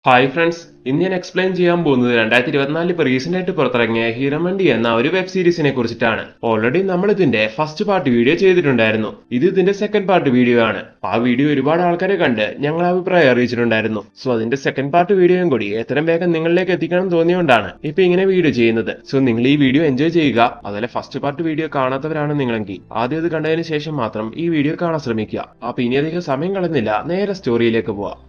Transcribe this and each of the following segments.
Hi friends, ഇന്ന് ഞാൻ explain ചെയ്യാൻ പോകുന്നത് 2024 ഇപ്പോൾ റീസെന്റ് ആയിട്ട് പുറത്തിറങ്ങിയ ഹീറമണ്ടി എന്ന ഒരു വെബ് സീരീസിനെ കുറിച്ചിട്ടാണ്. ഓൾറെഡി നമ്മൾ ഇതിന്റെ ഫസ്റ്റ് പാർട്ട് വീഡിയോ ചെയ്തിട്ടുണ്ടായിരുന്നു. ഇത് ഇതിന്റെ സെക്കൻഡ് പാർട്ട് വീഡിയോ ആണ്. ആ വീഡിയോ ഒരുപാട് ആൾക്കാരെ കണ്ട് ഞങ്ങൾ അഭിപ്രായം അറിയിച്ചിട്ടുണ്ടായിരുന്നു. സോ അതിന്റെ സെക്കൻഡ് പാർട്ട് വീഡിയോയും കൂടി എത്രയും വേഗം നിങ്ങളിലേക്ക് എത്തിക്കണം തോന്നിയോണ്ടാണ് ഇപ്പൊ ഇങ്ങനെ വീഡിയോ ചെയ്യുന്നത്. സോ നിങ്ങൾ ഈ വീഡിയോ എൻജോയ് ചെയ്യുക. അതുപോലെ ഫസ്റ്റ് പാർട്ട് വീഡിയോ കാണാത്തവരാണ് നിങ്ങളെങ്കിൽ ആദ്യം അത് കണ്ടതിന് ശേഷം മാത്രം ഈ വീഡിയോ കാണാൻ ശ്രമിക്കുക. അപ്പൊ ഇനി അധികം സമയം കളയുന്നില്ല, നേരെ സ്റ്റോറിയിലേക്ക് പോവാം.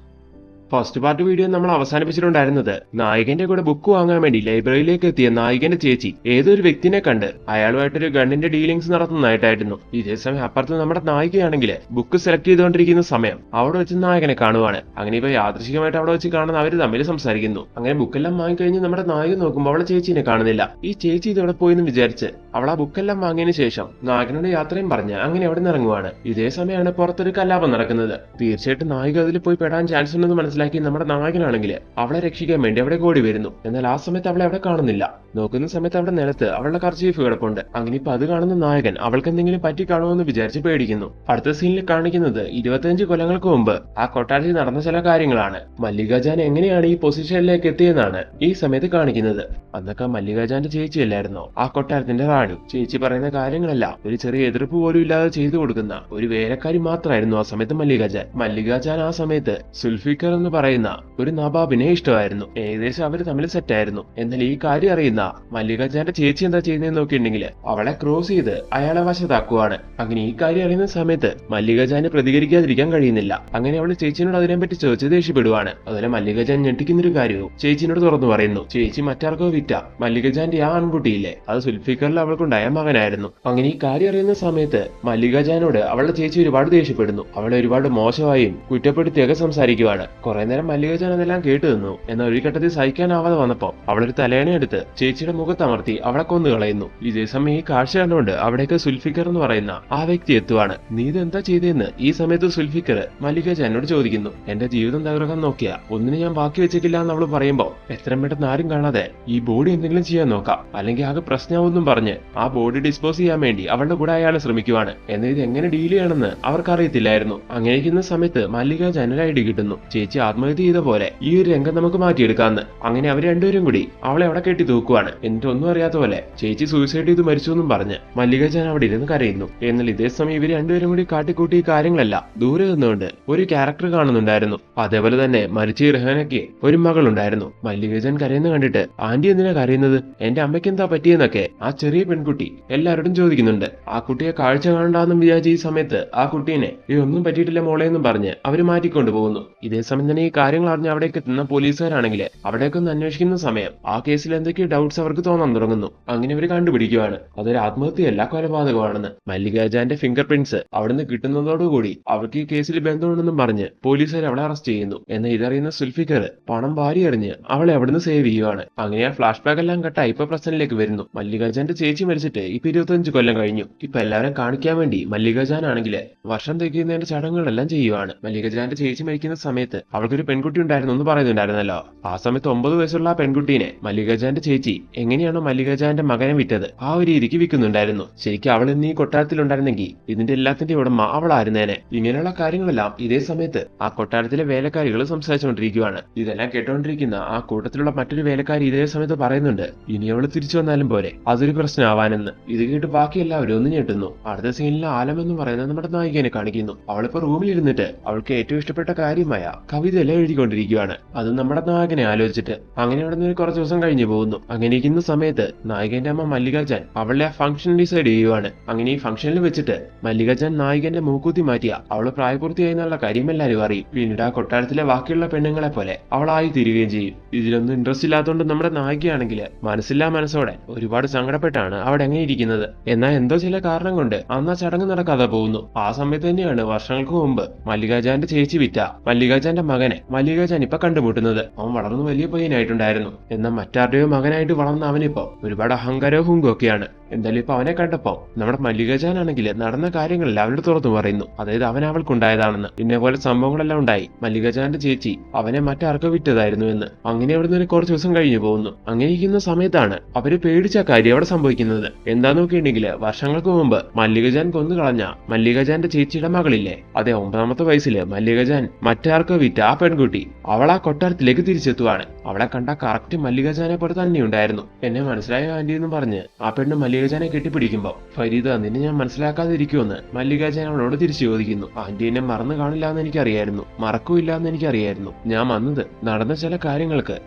ഫസ്റ്റ് പാർട്ട് വീഡിയോ നമ്മൾ അവസാനിപ്പിച്ചിട്ടുണ്ടായിരുന്നത് നായകന്റെ കൂടെ ബുക്ക് വാങ്ങാൻ വേണ്ടി ലൈബ്രറിയിലേക്ക് എത്തിയ നായകന്റെ ചേച്ചി ഏതൊരു വ്യക്തിനെ കണ്ട് അയാളുമായിട്ടൊരു ഗണ്ണിന്റെ ഡീലിംഗ്സ് നടത്തുന്നതായിട്ടായിരുന്നു. ഇതേസമയം അപ്പുറത്ത് നമ്മുടെ നായികയാണെങ്കിൽ ബുക്ക് സെലക്ട് ചെയ്തുകൊണ്ടിരിക്കുന്ന സമയം അവിടെ വെച്ച് നായകനെ കാണുവാണ്. അങ്ങനെ ഇപ്പൊ യാദൃശികമായിട്ട് അവിടെ വെച്ച് കാണുന്ന അവര് തമ്മിൽ സംസാരിക്കുന്നു. അങ്ങനെ ബുക്കെല്ലാം വാങ്ങിക്കഴിഞ്ഞ് നമ്മുടെ നായകൻ നോക്കുമ്പോൾ അവളെ ചേച്ചീനെ കാണുന്നില്ല. ഈ ചേച്ചി ഇതവിടെ പോയെന്ന് വിചാരിച്ച് അവൾ ആ ബുക്കെല്ലാം വാങ്ങിയതിനു ശേഷം നായകനോട് യാത്രയും പറഞ്ഞ് അങ്ങനെ അവിടെ നിന്ന് ഇറങ്ങുവാണ്. ഇതേ സമയമാണ് പുറത്തൊരു കലാപം നടക്കുന്നത്. തീർച്ചയായിട്ടും നായിക അതിൽ പോയി പെടാൻ ചാൻസ് ഉണ്ടെന്ന് മനസ്സിലാക്കി നമ്മുടെ നായകനാണെങ്കിൽ അവളെ രക്ഷിക്കാൻ വേണ്ടി അവിടെ ഓടി വരുന്നു. എന്നാൽ ആ സമയത്ത് അവളെ അവിടെ കാണുന്നില്ല. നോക്കുന്ന സമയത്ത് അവിടെ നിലത്ത് അവളുടെ കർച്ചീഫ് കിടപ്പുണ്ട്. അങ്ങനെ ഇപ്പൊ അത് കാണുന്ന നായകൻ അവൾക്ക് എന്തെങ്കിലും പറ്റി കാണുമെന്ന് വിചാരിച്ച് പേടിക്കുന്നു. അടുത്ത സീനിൽ കാണിക്കുന്നത് 25 കൊല്ലങ്ങൾക്ക് മുമ്പ് ആ കൊട്ടാരത്തിൽ നടന്ന ചില കാര്യങ്ങളാണ്. മല്ലികാജാൻ എങ്ങനെയാണ് ഈ പൊസിഷനിലേക്ക് എത്തിയെന്നാണ് ഈ സമയത്ത് കാണിക്കുന്നത്. അന്നൊക്കെ മല്ലികാജാന്റെ ചേച്ചിയല്ലായിരുന്നോ ആ കൊട്ടാരത്തിന്റെ റാണി? ചേച്ചി പറയുന്ന കാര്യങ്ങളെല്ലാം ഒരു ചെറിയ എതിർപ്പ് പോലും ഇല്ലാതെ ചെയ്തു കൊടുക്കുന്ന ഒരു വേലക്കാരി മാത്രമായിരുന്നു ആ സമയത്ത് മല്ലികാജാൻ. മല്ലികാജാൻ ആ സമയത്ത് സുൽഫിക്കർ എന്ന് പറയുന്ന ഒരു നവാബിനെ ഇഷ്ടമായിരുന്നു. ഏകദേശം അവര് തമ്മിൽ സെറ്റായിരുന്നു. എന്നാൽ ഈ കാര്യം അറിയുന്ന മല്ലികാജാന്റെ ചേച്ചി എന്താ ചെയ്യുന്നതെന്ന് നോക്കിയിട്ടുണ്ടെങ്കിൽ അവളെ ക്രോസ് ചെയ്ത് അയാളെ വശത്താക്കുവാണ്. അങ്ങനെ ഈ കാര്യം അറിയുന്ന സമയത്ത് മല്ലികാജാന് പ്രതികരിക്കാതിരിക്കാൻ കഴിയുന്നില്ല. അങ്ങനെ അവള് ചേച്ചിനോട് അതിനെപ്പറ്റി ചോദിച്ച് ദേഷ്യപ്പെടുവാണ്. അതുപോലെ മല്ലികാജാൻ ഞെട്ടിക്കുന്നൊരു കാര്യവും ചേച്ചിനോട് തുറന്നു പറയുന്നു. ചേച്ചി മറ്റാർക്കോ വിറ്റ മല്ലികാജാന്റെ ആ ആൺകുട്ടിയില്ലേ, അത് സുൽഫിക്കറിൽ അവൾക്കുണ്ടായ മകനായിരുന്നു. അങ്ങനെ ഈ കാര്യം അറിയുന്ന സമയത്ത് മല്ലികാജാനോട് അവളുടെ ചേച്ചി ഒരുപാട് ദേഷ്യപ്പെടുന്നു. അവളെ ഒരുപാട് മോശമായും കുറ്റപ്പെടുത്തിയൊക്കെ സംസാരിക്കുവാണ്. കുറെ നേരം മല്ലികാജാൻ അതെല്ലാം കേട്ടു നിന്നു. എന്നാൽ ഒരു ഘട്ടത്തിൽ സഹിക്കാനാവാതെ വന്നപ്പോ അവളൊരു തലേണയെടുത്ത് ചേച്ചിയുടെ മുഖത്തമർത്തി അവളെ കൊന്നു കളയുന്നു. ഇതേസമയം ഈ കാഴ്ച കണ്ടുകൊണ്ട് അവിടേക്ക് സുൽഫിക്കർ എന്ന് പറയുന്ന ആ വ്യക്തി എത്തുവാണ്. നീ ഇതെന്താ ചെയ്തതെന്ന് ഈ സമയത്ത് സുൽഫിക്കർ മല്ലികാജാനോട് ചോദിക്കുന്നു. എന്റെ ജീവിതം തകർക്കാൻ നോക്കിയാ ഒന്നിനും ഞാൻ ബാക്കി വെച്ചേക്കില്ല എന്ന് അവള് പറയുമ്പോ എത്രയും പെട്ടെന്ന് ആരും കാണാതെ ഈ ബോഡി എന്തെങ്കിലും ചെയ്യാൻ നോക്കാം, അല്ലെങ്കിൽ ആകെ പ്രശ്നമാവെന്നും പറഞ്ഞ് ആ ബോഡി ഡിസ്പോസ് ചെയ്യാൻ വേണ്ടി അവളുടെ കൂടെ അയാളെ ശ്രമിക്കുവാണ്. എന്നാൽ ഇത് എങ്ങനെ ഡീൽ ചെയ്യണമെന്ന് അവർക്കറിയത്തില്ലായിരുന്നു. അങ്ങനെ ഇരിക്കുന്ന സമയത്ത് മല്ലികാജാൻ ഒരു ഐഡിയ കിട്ടുന്നു. ചേച്ചി ആത്മഹത്യ ചെയ്ത പോലെ ഈ ഒരു രംഗം നമുക്ക് മാറ്റിയെടുക്കാന്ന്. അങ്ങനെ അവർ രണ്ടുപേരും കൂടി അവളെ അവിടെ കെട്ടി തൂക്കുവാണ്. എന്നിട്ട് ഒന്നും അറിയാത്ത പോലെ ചേച്ചി സൂയിസൈഡ് ചെയ്ത് മരിച്ചു എന്നും പറഞ്ഞ് മല്ലികാജാൻ അവിടെ ഇരുന്ന് കരയുന്നു. എന്നാൽ ഇതേ സമയം ഇവർ രണ്ടുപേരും കൂടി കാട്ടിക്കൂട്ടി ഈ കാര്യങ്ങളെല്ലാം ദൂരെ നിന്നുകൊണ്ട് ഒരു ക്യാരക്ടർ കാണുന്നുണ്ടായിരുന്നു. അതേപോലെ തന്നെ മരിച്ച റെഹാനയ്ക്ക് ഒരു മകളുണ്ടായിരുന്നു. മല്ലികാജാൻ കരയുന്ന കണ്ടിട്ട് ആന്റി എന്തിനാ കരയുന്നത്, എന്റെ അമ്മയ്ക്ക് എന്താ പറ്റിയെന്നൊക്കെ ആ ചെറിയ പെൺകുട്ടി എല്ലാവരോടും ചോദിക്കുന്നുണ്ട്. ആ കുട്ടിയെ കാഴ്ച കാണണ്ടെന്നും വിചാരിച്ച ഈ സമയത്ത് ആ കുട്ടീനെ ഇതൊന്നും പറ്റിയിട്ടില്ല മോളെ എന്നും പറഞ്ഞ് അവര് മാറ്റിക്കൊണ്ടു പോകുന്നു. ഇതേ സമയം തന്നെ ഈ കാര്യങ്ങൾ അറിഞ്ഞ് അവിടേക്ക് എത്തുന്ന പോലീസുകാരാണെങ്കിൽ അവിടേക്ക് ഒന്ന് അന്വേഷിക്കുന്ന സമയം ആ കേസിൽ എന്തൊക്കെയോ ഡൗട്ട്സ് അവർക്ക് തോന്നാൻ തുടങ്ങുന്നു. അങ്ങനെ അവർ കണ്ടുപിടിക്കുവാണ് അതൊരു ആത്മഹത്യയല്ല കൊലപാതകമാണെന്ന്. മല്ലികാജാന്റെ ഫിംഗർ പ്രിന്റ്സ് അവിടുന്ന് കിട്ടുന്നതോടുകൂടി അവർക്ക് ഈ കേസിൽ ബന്ധമുണ്ടെന്നും പറഞ്ഞ് പോലീസുകാർ അവളെ അറസ്റ്റ് ചെയ്യുന്നു. എന്നാൽ ഇതറിയുന്ന സുൽഫിക്കർ പണം വാരി എറിഞ്ഞ് അവളെ അവിടുന്ന് സേവ് ചെയ്യുവാണ്. അങ്ങനെ ആ ഫ്ലാഷ് ബാക്ക് എല്ലാം കട്ടായി ഇപ്പൊ പ്രശ്നത്തിലേക്ക് വരുന്നു. മല്ലികാജാന്റെ ചേച്ചി മരിച്ചിട്ട് ഇപ്പൊ 25 കൊല്ലം കഴിഞ്ഞു. ഇപ്പൊ എല്ലാവരും കാണിക്കാൻ വേണ്ടി മല്ലികാജാൻ ആണെങ്കിൽ വർഷം തികയുന്നതിന്റെ ചടങ്ങുകളെല്ലാം ചെയ്യുവാണ്. മല്ലികാജാന്റെ ചേച്ചി മരിക്കുന്ന സമയത്ത് അവൾക്കൊരു പെൺകുട്ടി ഉണ്ടായിരുന്നു എന്ന് പറയുന്നുണ്ടായിരുന്നല്ലോ. ആ സമയത്ത് 9 വയസ്സുള്ള ആ പെൺകുട്ടീനെ മല്ലികാജാന്റെ ചേച്ചി എങ്ങനെയാണോ മല്ലികാജാന്റെ മകനെ വിറ്റത് ആ ഒരു രീതിക്ക് വിൽക്കുന്നുണ്ടായിരുന്നു. ശരിക്കും അവൾ ഇന്ന് ഈ കൊട്ടാരത്തിൽ ഉണ്ടായിരുന്നെങ്കിൽ ഇതിന്റെ എല്ലാത്തിന്റെ ഉടമ അവളായിരുന്നേനെ. ഇങ്ങനെയുള്ള കാര്യങ്ങളെല്ലാം ഇതേ സമയത്ത് ആ കൊട്ടാരത്തിലെ വേലക്കാരികൾ സംസാരിച്ചുകൊണ്ടിരിക്കുകയാണ്. ഇതെല്ലാം കേട്ടോണ്ടിരിക്കുന്ന ആ കൂട്ടത്തിലുള്ള മറ്റൊരു വേലക്കാരി ഇതേ സമയത്ത് പറയുന്നുണ്ട്, ഇനി അവള് തിരിച്ചു വന്നാലും പോരെ, അതൊരു പ്രശ്നമാവാനെന്ന്. ഇത് കേട്ട് ബാക്കി എല്ലാവരും ഒന്ന് ഞെട്ടുന്നു. അടുത്ത സീനിൽ ആലം എന്ന് പറയുന്ന നമ്മുടെ നായികനെ കാണിക്കുന്നു. അവളിപ്പോ റൂമിൽ ഇരുന്നിട്ട് അവൾക്ക് ഏറ്റവും ഇഷ്ടപ്പെട്ട കാര്യമായ കവിതയെല്ലാം എഴുതിക്കൊണ്ടിരിക്കുകയാണ്. അത് നമ്മുടെ നായകനെ ആലോചിച്ചിട്ട്. അങ്ങനെ അവിടെ നിന്ന് കുറച്ച് ദിവസം കഴിഞ്ഞു പോകുന്നു. അങ്ങനെ ഇരിക്കുന്ന സമയത്ത് നായികന്റെ അമ്മ മല്ലികാജാൻ അവളുടെ ആ ഫംഗ്ഷൻ ഡിസൈഡ് ചെയ്യുവാണ്. അങ്ങനെ ഈ ഫംഗ്ഷനിൽ വെച്ചിട്ട് മല്ലികാജാൻ നായികന്റെ മൂക്കൂത്തി മാറ്റിയ അവള് പ്രായപൂർത്തിയായി എന്നുള്ള കാര്യം എല്ലാവരും അറിയും. പിന്നീട് ആ കൊട്ടാരത്തിലെ ബാക്കിയുള്ള പെണ്ണുങ്ങളെ പോലെ അവളായി തീരുകയും ചെയ്യും. ഇതിലൊന്നും ഇൻട്രസ്റ്റ് ഇല്ലാത്തതുകൊണ്ട് നമ്മുടെ നായികയാണെങ്കിൽ മനസ്സില്ലാ മനസ്സോടെ ഒരുപാട് സങ്കടപ്പെട്ടാണ് അവിടെ എങ്ങനെ ഇരിക്കുന്നത്. എന്നാൽ എന്തോ ചില കാരണം കൊണ്ട് അന്ന് ആ ചടങ്ങ് നടക്കാതെ പോകുന്നു. ആ സമയത്ത് തന്നെയാണ് വർഷങ്ങൾക്ക് മുമ്പ് മല്ലികാജാന്റെ ചേച്ചി വിറ്റ മല്ലികാജാന്റെ മകനെ മല്ലികാജാൻ ഇപ്പൊ കണ്ടുമുട്ടുന്നത്. അവൻ വളർന്നു വലിയ പയ്യനായിട്ടുണ്ടായിരുന്നു. എന്നാൽ മറ്റാരുടെയോ മകനായിട്ട് വളർന്ന അവനിപ്പോ ഒരുപാട് അഹങ്കാരവും ഹുങ്കും ഒക്കെയാണ്. എന്തായാലും ഇപ്പൊ അവനെ കണ്ടപ്പോ നമ്മുടെ മല്ലികജാൻ ആണെങ്കിൽ നടന്ന കാര്യങ്ങളെല്ലാം അവനോട് തുറന്നു പറയുന്നു. അതായത് അവൻ അവൾക്കുണ്ടായതാണെന്ന്, പിന്നെ പോലെ സംഭവങ്ങളെല്ലാം ഉണ്ടായി, മല്ലികജാന്റെ ചേച്ചി അവനെ മറ്റാർക്കോ വിറ്റതായിരുന്നു എന്ന്. അങ്ങനെ അവിടെ നിന്ന് കുറച്ച് ദിവസം കഴിഞ്ഞു പോകുന്നു. അങ്ങനെ ഇരിക്കുന്ന സമയത്താണ് അവര് പേടിച്ച കാര്യം അവിടെ സംഭവിക്കുന്നത്. എന്താന്ന് നോക്കിയിട്ടുണ്ടെങ്കിൽ വർഷങ്ങൾക്ക് മുമ്പ് മല്ലികജാൻ കൊന്നു കളഞ്ഞ മല്ലികജാന്റെ ചേച്ചിയുടെ മകളില്ലേ, അതെ 9ാമത്തെ വയസ്സില് മല്ലികജാൻ മറ്റാർക്കോ വിറ്റ ആ പെൺകുട്ടി അവൾ ആ കൊട്ടാരത്തിലേക്ക് തിരിച്ചെത്തുവാണ്. അവളെ കണ്ട കറക്റ്റ് മല്ലികജാനെ പോലെ തന്നെ ഉണ്ടായിരുന്നു. എന്നെ മനസ്സിലായ ആന്റി എന്ന് പറഞ്ഞ് ആ പെണ്ണ് മല്ലികജാനെ കെട്ടിപ്പിടിക്കുമ്പോ, ഫരീദ നിന്നെ ഞാൻ മനസ്സിലാക്കാതിരിക്കുമെന്ന് മല്ലികജാൻ അവളോട് തിരിച്ചു ചോദിക്കുന്നു. ആന്റി എന്നെ മറന്നു കാണില്ല എന്ന് എനിക്കറിയായിരുന്നു, മറക്കൂല്ല എന്ന് എനിക്കറിയായിരുന്നു. ഞാൻ വന്നത് നടന്ന ചില കാര്യങ്ങൾക്ക്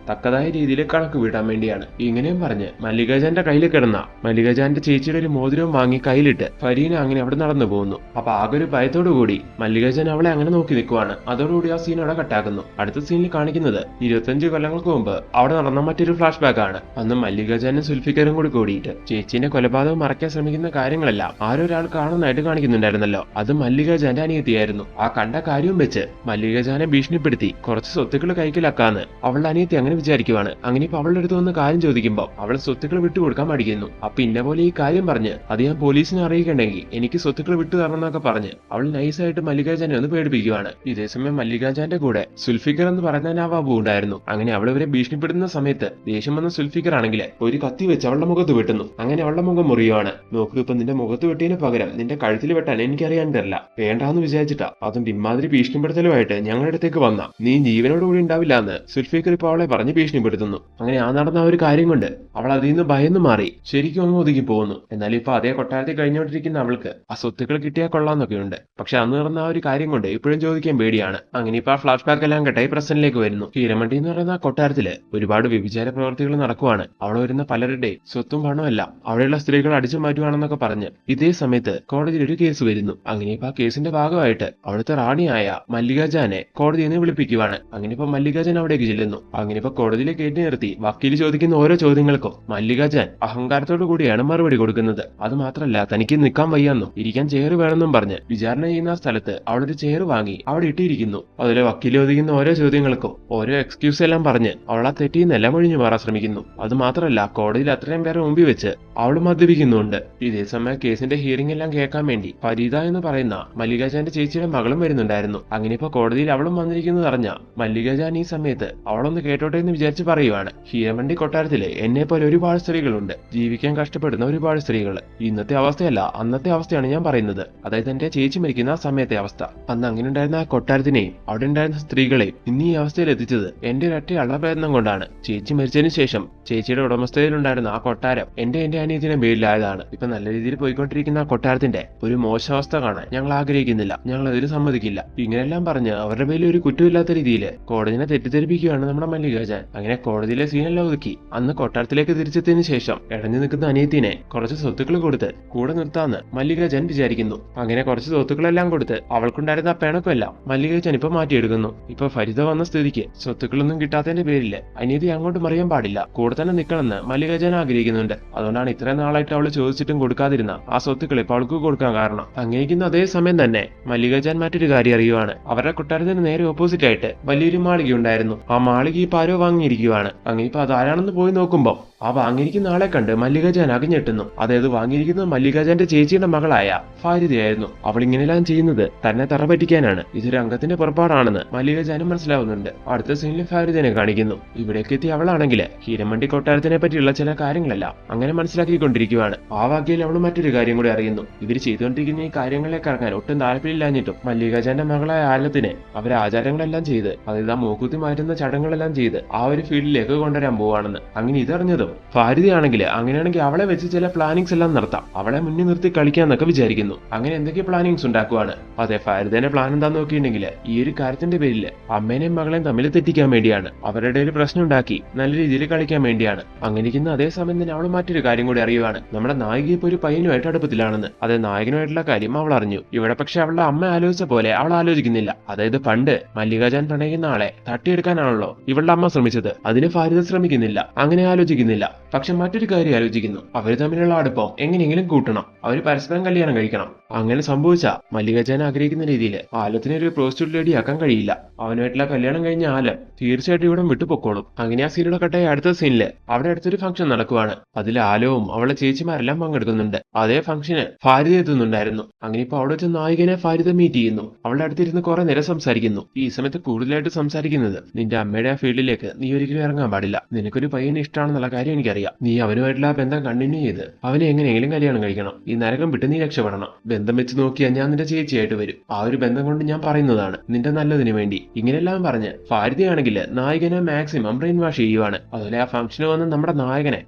തക്കതായ രീതിയിൽ കണക്ക് വീട്ടാൻ വേണ്ടിയാണ്. ഇങ്ങനെയും പറഞ്ഞ് മല്ലികജാന്റെ കയ്യിൽ കിടന്ന മല്ലികജാന്റെ ചേച്ചിയുടെ ഒരു മോതിരവും വാങ്ങി കയ്യിലിട്ട് ഫരീന അങ്ങനെ അവിടെ നടന്നു പോകുന്നു. അപ്പൊ ആകെ ഒരു ഭയത്തോടു കൂടി മല്ലികജാൻ അവളെ അങ്ങനെ നോക്കി നിൽക്കുവാണ്. അതോടുകൂടി ആ സീൻ അവിടെ കട്ടാക്കുന്നു. അടുത്ത സീനിൽ കാണിക്കുന്നത് 25 കൊല്ലങ്ങൾക്ക് മുമ്പ് അവിടെ നടന്ന മറ്റൊരു ഫ്ലാഷ് ബാക്ക് ആണ്. അന്ന് മല്ലികജാനും സുൽഫിക്കറും കൂടി കൂടിയിട്ട് ചേച്ചിന്റെ കൊലപാതകം മറയ്ക്കാൻ ശ്രമിക്കുന്ന കാര്യങ്ങളെല്ലാം ആരൊരാൾ കാണുന്നതായിട്ട് കാണിക്കുന്നുണ്ടായിരുന്നല്ലോ. അത് മല്ലികജാന്റെ അനിയത്തിയായിരുന്നു. ആ കണ്ട കാര്യവും വെച്ച് മല്ലികജാനെ ഭീഷണിപ്പെടുത്തി കുറച്ച് സ്വത്തുക്കൾ കൈക്കലാക്കാന്ന് അവളുടെ അനിയത്തി അങ്ങനെ വിചാരിക്കുവാണ്. അങ്ങനെ ഇപ്പൊ അവളുടെ അടുത്ത് വന്ന് കാര്യം ചോദിക്കുമ്പോൾ അവൾ സ്വത്തുക്കൾ വിട്ടുകൊടുക്കാൻ മടിക്കുന്നു. അപ്പൊ ഇന്ന പോലെ ഈ കാര്യം പറഞ്ഞ് അത് ഞാൻ പോലീസിനെ അറിയിക്കണ്ടെങ്കിൽ എനിക്ക് സ്വത്തുക്കൾ വിട്ടു തരണം എന്നൊക്കെ പറഞ്ഞ് അവൾ നൈസായിട്ട് മല്ലികജാനെ ഒന്ന് പേടിപ്പിക്കുവാണ്. ഇതേസമയം മല്ലികജാന്റെ കൂടെ സുൽഫിക്കർ എന്ന് പറയുന്ന നവാബു ഉണ്ടായിരുന്നു. അങ്ങനെ അവൾ ഇവരെ ഭീഷണിപ്പെടുത്തുന്ന സമയത്ത് ദേഷ്യം വന്ന സുൽഫിക്കർ ആണെങ്കിൽ ഒരു കത്തി വെച്ച് അവളുടെ മുഖത്ത് വെട്ടുന്നു. അങ്ങനെ അവളുടെ മുഖം മുറിയുവാണ്. നോക്കൂ, ഇപ്പൊ നിന്റെ മുഖത്ത് വെട്ടിയതിന് പകരം നിന്റെ കഴുത്തിൽ വെട്ടാൻ എനിക്കറിയാൻ തരില്ല, വേണ്ടാന്ന് വിചാരിച്ചിട്ടാ. അതും ഇമാതിരി ഭീഷണിപ്പെടുത്തലുമായിട്ട് ഞങ്ങളുടെ അടുത്തേക്ക് വന്ന നീ ജീവനോടുകൂടി ഉണ്ടാവില്ല എന്ന് സുൽഫിക്കർ ഇപ്പൊ അവളെ പറഞ്ഞ് ഭീഷണിപ്പെടുത്തുന്നു. അങ്ങനെ ആ നടന്ന ഒരു കാര്യം കൊണ്ട് അവൾ അതിൽ നിന്ന് ഭയന്ന് മാറി ശരിക്കും അങ്ങ് ഒതുങ്ങി പോകുന്നു. എന്നാലും ഇപ്പൊ അതേ കൊട്ടാരത്തിൽ കഴിഞ്ഞുകൊണ്ടിരിക്കുന്ന അവൾക്ക് ആ സ്വത്തുക്കൾ കിട്ടിയാൽ കൊള്ളാന്നൊക്കെ ഉണ്ട്. പക്ഷെ അന്ന് നടന്ന ആ ഒരു കാര്യം കൊണ്ട് ഇപ്പോഴും ചോദിക്കാൻ പേടിയാണ്. അങ്ങനെ ഇപ്പൊ ആ ഫ്ലാഷ് ബാക്ക് എല്ലാം കെട്ടായി പ്രസന്റിലേക്ക് വരുന്നു. ഹീരമണ്ടി എന്ന് പറയുന്ന ആ കൊട്ടാരത്തില് ഒരുപാട് വ്യഭിചാര പ്രവർത്തികൾ നടക്കുവാണ്. അവിടെ വരുന്ന പലരുടെ സ്വത്തും പണമല്ല അവിടെയുള്ള സ്ത്രീകൾ അടിച്ചു മാറ്റുവാണെന്നൊക്കെ പറഞ്ഞ് ഇതേ സമയത്ത് കോടതിയിൽ ഒരു കേസ് വരുന്നു. അങ്ങനെ ഇപ്പൊ ആ കേസിന്റെ ഭാഗമായിട്ട് അവിടുത്തെ റാണിയായ മല്ലികജാനെ കോടതിയിൽ നിന്ന് വിളിപ്പിക്കുവാണ്. അങ്ങനെ ഇപ്പൊ മല്ലികജാൻ അവിടേക്ക് ചെല്ലുന്നു. അങ്ങനെ ഇപ്പൊ കോടതിയിലെ കയറ്റി നിർത്തി വക്കീല് ചോദിക്കുന്ന ഓരോ ചോദ്യങ്ങൾക്കും മല്ലികജാൻ അഹങ്കാരത്തോടു കൂടിയാണ് മറുപടി കൊടുക്കുന്നത്. അത് മാത്രല്ല തനിക്ക് നിൽക്കാൻ വയ്യാന്നും ഇരിക്കാൻ ചെയർ വേണമെന്നും പറഞ്ഞ് വിചാരണ ചെയ്യുന്ന ആ സ്ഥലത്ത് അവളൊരു ചെയർ വാങ്ങി അവിടെ ഇട്ടിരിക്കുന്നു. അതിലെ വക്കീല് ചോദിക്കുന്ന ഓരോ ചോദ്യങ്ങൾക്കും ഓരോ എക്സ്ക്യൂസ് എല്ലാം പറഞ്ഞ് അവളെ തെറ്റിയെന്നെല്ലാം ഒഴിഞ്ഞു മാറാൻ ശ്രമിക്കുന്നു. അത് മാത്രല്ല കോടതിയിൽ അത്രയും പേരെ മുമ്പിൽ വെച്ച് അവൾ മദ്യപിക്കുന്നുണ്ട്. ഇതേ സമയം കേസിന്റെ ഹിയറിംഗ് എല്ലാം കേൾക്കാൻ വേണ്ടി ഫരീദ എന്ന് പറയുന്ന മല്ലികജാന്റെ ചേച്ചിയുടെ മകളും വരുന്നുണ്ടായിരുന്നു. അങ്ങനെ ഇപ്പൊ കോടതിയിൽ അവളും വന്നിരിക്കുന്നത് അറിഞ്ഞ മല്ലികജാൻ ഈ സമയത്ത് അവളൊന്ന് കേട്ടോട്ടെ എന്ന് വിചാരിച്ച് പറയുവാണ്, ഹീരമണ്ടി കൊട്ടാരത്തില് എന്നെ പോലെ ഒരുപാട് സ്ത്രീകളുണ്ട്, ജീവിക്കാൻ കഷ്ടപ്പെടുന്ന ഒരുപാട് സ്ത്രീകൾ. ഇന്നത്തെ അവസ്ഥയല്ല അന്നത്തെ അവസ്ഥയാണ് ഞാൻ പറയുന്നത്. അതായത് എന്റെ ചേച്ചി മരിക്കുന്ന ആ സമയത്തെ അവസ്ഥ. അന്ന് അങ്ങനെ ഉണ്ടായിരുന്ന ആ കൊട്ടാരത്തിനെയും അവിടെ ഉണ്ടായിരുന്ന സ്ത്രീകളെയും ഇന്ന് ഈ അവസ്ഥയിൽ എത്തിച്ചത് എന്റെ ഒരൊറ്റ അളപ്രയത്നം കൊണ്ടാണ്. ചേച്ചി മരിച്ചതിന് ശേഷം ചേച്ചിയുടെ ഉടമസ്ഥതയിലുണ്ടായിരുന്ന ആ കൊട്ടാരം എന്റെ അനിയത്തിന്റെ പേരിലായതാണ്. ഇപ്പൊ നല്ല രീതിയിൽ പോയിക്കൊണ്ടിരിക്കുന്ന ആ കൊട്ടാരത്തിന്റെ ഒരു മോശാവസ്ഥ കാണാൻ ഞങ്ങൾ ആഗ്രഹിക്കുന്നില്ല, ഞങ്ങൾ അതിന് സമ്മതിക്കില്ല. ഇങ്ങനെല്ലാം പറഞ്ഞ് അവരുടെ പേരിൽ ഒരു കുറ്റമില്ലാത്ത രീതിയിൽ കോടതിനെ തെറ്റിദ്ധരിപ്പിക്കുകയാണ് നമ്മുടെ മല്ലികജാൻ. അങ്ങനെ കോടതിയിലെ സീനെല്ലാം ഒതുക്കി അന്ന് കൊട്ടാരത്തിലേക്ക് തിരിച്ചെത്തിയതിനു ശേഷം ഇടഞ്ഞു നിൽക്കുന്ന അനിയത്തിനെ കുറച്ച് സ്വത്തുക്കൾ കൊടുത്ത് കൂടെ നിർത്താന്ന് മല്ലികജാൻ വിചാരിക്കുന്നു. അങ്ങനെ കുറച്ച് സ്വത്തുക്കളെല്ലാം കൊടുത്ത് അവൾക്കുണ്ടായിരുന്ന ആ പിണക്കമെല്ലാം മല്ലികജാൻ ഇപ്പൊ മാറ്റിയെടുക്കുന്നു. ഇപ്പൊ ഫരിത വന്ന സ്ഥിതിക്ക് സ്വത്തുക്കളൊന്നും കിട്ടാത്തതിന്റെ പേരില് അനിയത്തി അങ്ങോട്ട് മറിയാൻ പാടില്ല, കൂടെ തന്നെ നിൽക്കണമെന്ന് മല്ലികജാൻ ആഗ്രഹിക്കുന്നുണ്ട്. അതുകൊണ്ടാണ് ഇത്രയും നാളായിട്ട് അവള് ചോദിച്ചിട്ടും കൊടുക്കാതിരുന്ന ആ സ്വത്തുക്കൾ ഇപ്പൊ അവൾക്ക് കൊടുക്കാൻ കാരണം. അങ്ങേക്കുന്ന അതേ സമയം തന്നെ മല്ലികജാൻ മറ്റൊരു കാര്യം അറിയുവാണ്. അവരുടെ കൊട്ടാരത്തിന് നേരെ ഓപ്പോസിറ്റ് ആയിട്ട് വലിയൊരു മാളിക ഉണ്ടായിരുന്നു. ആ മാളിക ഇപ്പൊ ആരോ വാങ്ങിയിരിക്കുവാണ്. അങ്ങനെ ഇപ്പൊ അതാരാണെന്ന് പോയി നോക്കുമ്പോ ആ വാങ്ങിയിരിക്കുന്ന ആളെ കണ്ട് മല്ലികജാൻ അകഞ്ഞെട്ടുന്നു. അതായത് വാങ്ങിയിരിക്കുന്നത് മല്ലികജാന്റെ ചേച്ചിയുടെ മകളായ ഫാരിദയായിരുന്നു. അവൾ ഇങ്ങനെല്ലാം ചെയ്യുന്നത് തന്നെ തറ പറ്റിക്കാനാണ്, ഇതൊരു അംഗത്തിന്റെ പുറപ്പാടാണെന്ന് മല്ലികജാനും മനസ്സിലാവുന്നുണ്ട്. അടുത്ത സീനിൽ ഫാരിദനെ കാണിക്കുന്നു. ഇവിടേക്ക് എത്തി അവളാണെങ്കിൽ ഹീരമണ്ടി കൊട്ടാരത്തിനെ പറ്റിയുള്ള ചില കാര്യങ്ങളെല്ലാം അങ്ങനെ മനസ്സിലാക്കിക്കൊണ്ടിരിക്കുകയാണ്. ആ വകയിൽ അവൾ മറ്റൊരു കാര്യം കൂടി അറിയുന്നു. ഇവർ ചെയ്തുകൊണ്ടിരിക്കുന്ന ഈ കാര്യങ്ങളിലേക്ക് ഇറങ്ങാൻ ഒട്ടും താല്പര്യമില്ലാഞ്ഞിട്ടും മല്ലികജാന്റെ മകളായ ആലത്തിനെ അവർ ആചാരങ്ങളെല്ലാം ചെയ്ത്, അതായത് ആ മൂക്കുത്തി മാറ്റുന്ന ചടങ്ങുകളെല്ലാം ചെയ്ത് ആ ഒരു ഫീൽഡിലേക്ക് കൊണ്ടുവരാൻ പോവാണെന്ന്. അങ്ങനെ ഇതറിഞ്ഞതും ഫാരിദയാണെങ്കിൽ അങ്ങനെയാണെങ്കിൽ അവളെ വെച്ച് ചില പ്ലാനിങ്സ് എല്ലാം നടത്താം, അവളെ മുന്നിൽ നിർത്തി കളിക്കാന്നൊക്കെ വിചാരിക്കുന്നു. അങ്ങനെ എന്തൊക്കെ പ്ലാനിങ്സ് ഉണ്ടാക്കുവാണ്. അതെ, ഫാരിദയുടെ പ്ലാൻ എന്താന്ന് നോക്കിയിട്ടുണ്ടെങ്കിൽ ഈ ഒരു കാര്യത്തിന്റെ പേരിൽ അമ്മേനെയും മകളെയും തമ്മിൽ തെറ്റിക്കാൻ വേണ്ടിയാണ്, അവരുടെ ഇടയിൽ പ്രശ്നം ഉണ്ടാക്കി നല്ല രീതിയിൽ കളിക്കാൻ വേണ്ടിയാണ്. അങ്ങനെ ഇരിക്കുന്ന അതേ സമയം തന്നെ അവൾ മറ്റൊരു കാര്യം കൂടി അറിയുവാണ്. നമ്മുടെ നായിക ഇപ്പൊ ഒരു പയ്യനുമായിട്ട് അടുപ്പത്തിലാണെന്ന്. അതെ, നായകനുമായിട്ടുള്ള കാര്യം അവൾ അറിഞ്ഞു. ഇവിടെ പക്ഷെ അവളുടെ അമ്മ ആലോചിച്ച പോലെ അവൾ ആലോചിക്കുന്നില്ല. അതായത് പണ്ട് മല്ലികജാൻ പ്രണയിക്കുന്ന ആളെ തട്ടിയെടുക്കാനാണല്ലോ ഇവളുടെ അമ്മ ശ്രമിച്ചത്, അതിന് ഫാരിദ ശ്രമിക്കുന്നില്ല, അങ്ങനെ ആലോചിക്കുന്നില്ല. ആലോചിക്കുന്നില്ല. പക്ഷെ മറ്റൊരു കാര്യം ആലോചിക്കുന്നു. അവർ തമ്മിലുള്ള അടുപ്പം എങ്ങനെയെങ്കിലും കൂട്ടണം. അവർ പരസ്പരം കല്യാണം കഴിക്കണം. അങ്ങനെ സംഭവിച്ച മല്ലികാജാൻ ആഗ്രഹിക്കുന്ന രീതിയിൽ ആലത്തിനെ ഒരു പ്രോസ്റ്റിറ്റ്യൂട്ട് ലേഡിയാക്കാൻ കഴിയില്ല. അവനുമായിട്ടുള്ള കല്യാണം കഴിഞ്ഞ ആലം തീർച്ചയായിട്ടും ഇവിടെ വിട്ടുപൊക്കോളും. അങ്ങനെ ആ സീനിയുടെ കട്ടായ അടുത്ത സീനില് അവിടെ അടുത്തൊരു ഫംഗ്ഷൻ നടക്കുവാണ്. അതിൽ ആലവും അവളുടെ ചേച്ചിമാരെല്ലാം പങ്കെടുക്കുന്നുണ്ട്. അതേ ഫംഗ്ഷന് ഫാരിദ എത്തുന്നുണ്ടായിരുന്നു. അങ്ങനെ ഇപ്പൊ അവിടെ വെച്ച് നായികനെ ഫാരിദ മീറ്റ് ചെയ്യുന്നു. അവളുടെ അടുത്തിരുന്ന് കുറെ നേരം സംസാരിക്കുന്നു. ഈ സമയത്ത് കൂടുതലായിട്ട് സംസാരിക്കുന്നത്, നിന്റെ അമ്മയുടെ ആ ഫീൽഡിലേക്ക് നീ ഒരിക്കലും ഇറങ്ങാൻ പാടില്ല. നിനക്കൊരു പയ്യനെ ഇഷ്ടമാണെന്നുള്ള കാര്യം എനിക്കറിയാം. നീ അവനുമായിട്ടുള്ള ആ ബന്ധം കണ്ടിന്യൂ ചെയ്ത് അവനെ എങ്ങനെയെങ്കിലും കല്യാണം കഴിക്കണം. ഈ നരകം വിട്ട് നീ രക്ഷപ്പെടണം. ബന്ധം വെച്ച് നോക്കിയാൽ ഞാൻ നിന്റെ ചേച്ചിയായിട്ട് വരും. ആ ഒരു ബന്ധം കൊണ്ട് ഞാൻ പറയുന്നതാണ്, നിന്റെ നല്ലതിന് വേണ്ടി. ഇങ്ങനെയെല്ലാം പറഞ്ഞ് ഫാരിദയാണെങ്കിൽ നായകനെ മാക്സിമം ബ്രെയിൻ വാഷ് ചെയ്യുവാണ്. അതുപോലെ ആ ഫംഗ്ഷന് വന്ന് നമ്മുടെ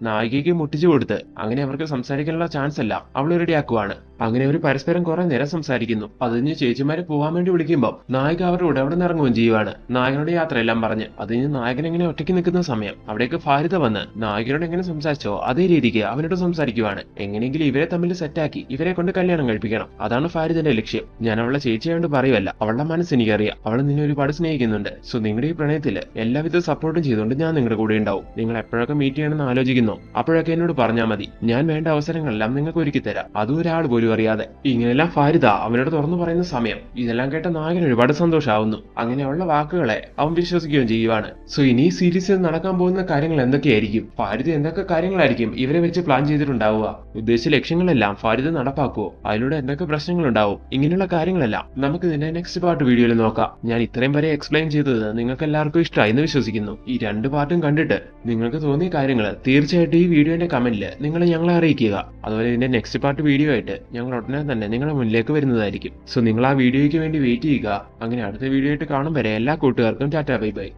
നായികയ്ക്ക് മുട്ടിച്ചു കൊടുത്ത് അങ്ങനെ അവർക്ക് സംസാരിക്കാനുള്ള ചാൻസ് എല്ലാം അവൾ റെഡിയാക്കുവാണ്. അങ്ങനെ അവർ പരസ്പരം കുറെ നേരം സംസാരിക്കുന്നു. അതിന് ചേച്ചിമാരെ പോകാൻ വേണ്ടി വിളിക്കുമ്പോൾ നായിക അവരുടെ കൂടെ അവിടെ നിന്ന് ഇറങ്ങുകയും ചെയ്യുവാണ്. നായകനോട് യാത്രയെല്ലാം പറഞ്ഞ്. അതിന് നായകൻ എങ്ങനെ ഒറ്റയ്ക്ക് നിൽക്കുന്ന സമയം അവിടേക്ക് ഫാരിദ വന്ന് നായകനോട് എങ്ങനെ സംസാരിച്ചോ അതേ രീതിക്ക് അവനോട് സംസാരിക്കുവാണ്. എങ്ങനെയെങ്കിലും ഇവരെ തമ്മിൽ സെറ്റാക്കി ഇവരെ കൊണ്ട് കല്യാണം കഴിപ്പിക്കണം. അതാണ് ഫാരിദന്റെ ലക്ഷ്യം. ഞാൻ അവളുടെ ചേച്ചിയായോണ്ട് പറയുമല്ല, അവളുടെ മനസ്സ് എനിക്കറിയാം. അവൾ നിന്നെ ഒരുപാട് സ്നേഹിക്കുന്നുണ്ട്. സോ നിങ്ങളുടെ ഈ പ്രണയത്തില് എല്ലാവിധ സപ്പോർട്ടും ചെയ്തുകൊണ്ട് ഞാൻ നിങ്ങളുടെ കൂടെ ഉണ്ടാവും. നിങ്ങൾ എപ്പോഴൊക്കെ മീറ്റ് ചെയ്യണമെന്ന് ആലോചിക്കുന്നോ അപ്പോഴൊക്കെ എന്നോട് പറഞ്ഞാൽ മതി. ഞാൻ വേണ്ട അവസരങ്ങളെല്ലാം നിങ്ങൾക്ക് ഒരുക്കി തരാം. അതും ഒരാൾ പോലും അറിയാതെ. ഇങ്ങനെയെല്ലാം ഫാരിദ അവനോട് തുറന്നു പറയുന്ന സമയം ഇതെല്ലാം കേട്ട നായകൻ ഒരുപാട് സന്തോഷമാവുന്നു. അങ്ങനെ അവളുടെ വാക്കുകളെ അവൻ വിശ്വസിക്കുകയും ചെയ്യുവാണ്. സോ ഇനി ഈ സീരീസിൽ നടക്കാൻ പോകുന്ന കാര്യങ്ങൾ എന്തൊക്കെയായിരിക്കും? ഫാരിദ എന്തൊക്കെ കാര്യങ്ങളായിരിക്കും ഇവരെ വെച്ച് പ്ലാൻ ചെയ്തിട്ടുണ്ടാവുക? ഉദ്ദേശിച്ച ലക്ഷ്യങ്ങളെല്ലാം ഫാരിദ നടപ്പാക്കുവോ? അതിലൂടെ എന്തൊക്കെ പ്രശ്നങ്ങളുണ്ടാവും? ഇങ്ങനെയുള്ള കാര്യങ്ങളെല്ലാം നമുക്ക് ഇതിന്റെ നെക്സ്റ്റ് പാർട്ട് വീഡിയോയിൽ നോക്കാം. ഞാൻ ഇത്രയും വരെ എക്സ്പ്ലെയിൻ ചെയ്തത് നിങ്ങൾക്ക് എല്ലാവർക്കും ഇഷ്ടമായി എന്ന് വിശ്വസിക്കുന്നു. ഈ രണ്ട് പാർട്ടും കണ്ടിട്ട് നിങ്ങൾക്ക് തോന്നിയ കാര്യങ്ങൾ തീർച്ചയായിട്ടും ഈ വീഡിയോന്റെ കമന്റിൽ നിങ്ങൾ ഞങ്ങളെ അറിയിക്കുക. അതുപോലെ ഇതിന്റെ നെക്സ്റ്റ് പാർട്ട് വീഡിയോ ആയിട്ട് ഞങ്ങൾ ഉടനെ തന്നെ നിങ്ങളുടെ മുന്നിലേക്ക് വരുന്നതായിരിക്കും. സോ നിങ്ങൾ ആ വീഡിയോയ്ക്ക് വേണ്ടി വെയിറ്റ് ചെയ്യുക. അങ്ങനെ അടുത്ത വീഡിയോ ആയിട്ട് കാണും വരെ എല്ലാ കൂട്ടുകാർക്കും ടാറ്റാ ബൈ ബൈ.